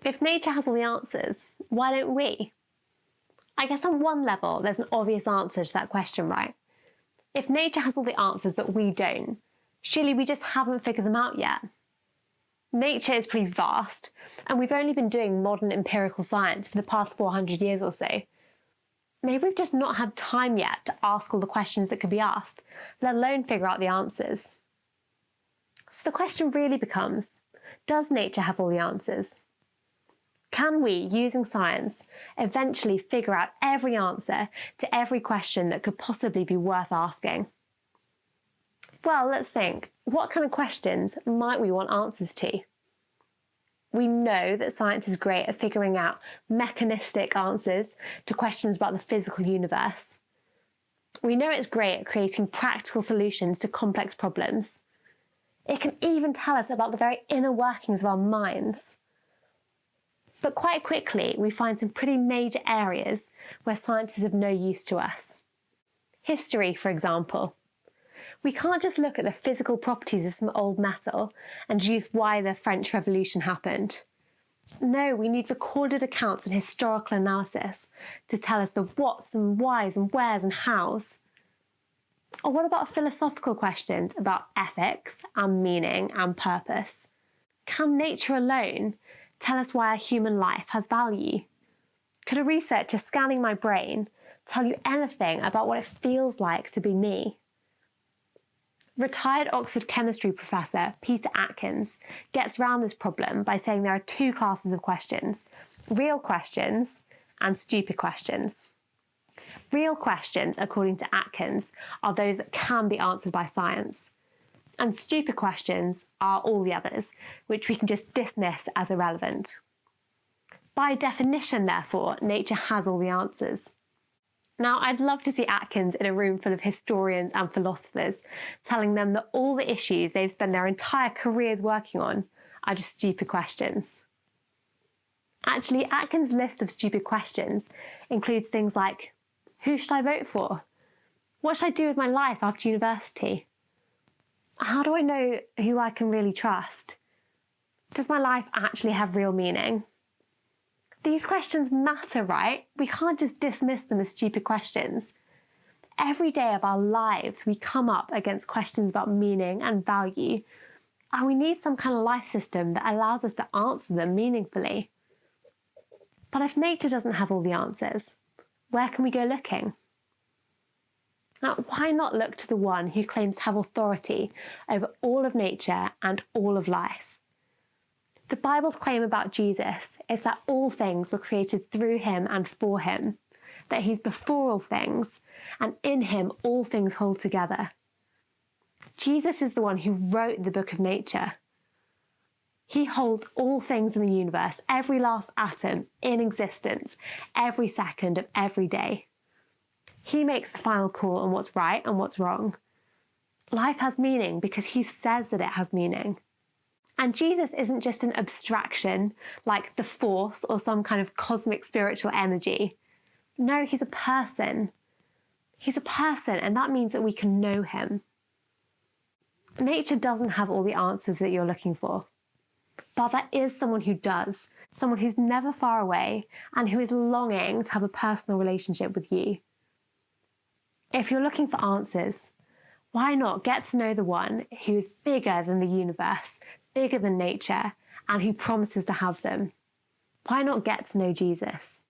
If nature has all the answers, why don't we? I guess on one level, there's an obvious answer to that question, right? If nature has all the answers but we don't, surely we just haven't figured them out yet. Nature is pretty vast, and we've only been doing modern empirical science for the past 400 years or so. Maybe we've just not had time yet to ask all the questions that could be asked, let alone figure out the answers. So the question really becomes, does nature have all the answers? Can we, using science, eventually figure out every answer to every question that could possibly be worth asking? Well, let's think. What kind of questions might we want answers to? We know that science is great at figuring out mechanistic answers to questions about the physical universe. We know it's great at creating practical solutions to complex problems. It can even tell us about the very inner workings of our minds. But quite quickly, we find some pretty major areas where science is of no use to us. History, for example. We can't just look at the physical properties of some old metal and deduce why the French Revolution happened. No, we need recorded accounts and historical analysis to tell us the whats and whys and wheres and hows. Or what about philosophical questions about ethics and meaning and purpose? Can nature alone tell us why a human life has value? Could a researcher scanning my brain tell you anything about what it feels like to be me? Retired Oxford chemistry professor Peter Atkins gets round this problem by saying there are two classes of questions: real questions and stupid questions. Real questions, according to Atkins, are those that can be answered by science. And stupid questions are all the others, which we can just dismiss as irrelevant. By definition, therefore, nature has all the answers. Now, I'd love to see Atkins in a room full of historians and philosophers, telling them that all the issues they've spent their entire careers working on are just stupid questions. Actually, Atkins' list of stupid questions includes things like, who should I vote for? What should I do with my life after university? How do I know who I can really trust? Does my life actually have real meaning? These questions matter, right? We can't just dismiss them as stupid questions. Every day of our lives, we come up against questions about meaning and value, and we need some kind of life system that allows us to answer them meaningfully. But if nature doesn't have all the answers, where can we go looking? Now, why not look to the one who claims to have authority over all of nature and all of life? The Bible's claim about Jesus is that all things were created through him and for him, that he's before all things, and in him all things hold together. Jesus is the one who wrote the book of nature. He holds all things in the universe, every last atom in existence, every second of every day. He makes the final call on what's right and what's wrong. Life has meaning because he says that it has meaning. And Jesus isn't just an abstraction like the Force or some kind of cosmic spiritual energy. No, he's a person. He's a person, and that means that we can know him. Nature doesn't have all the answers that you're looking for. But there is someone who does, someone who's never far away and who is longing to have a personal relationship with you. If you're looking for answers, why not get to know the one who is bigger than the universe, bigger than nature, and who promises to have them? Why not get to know Jesus?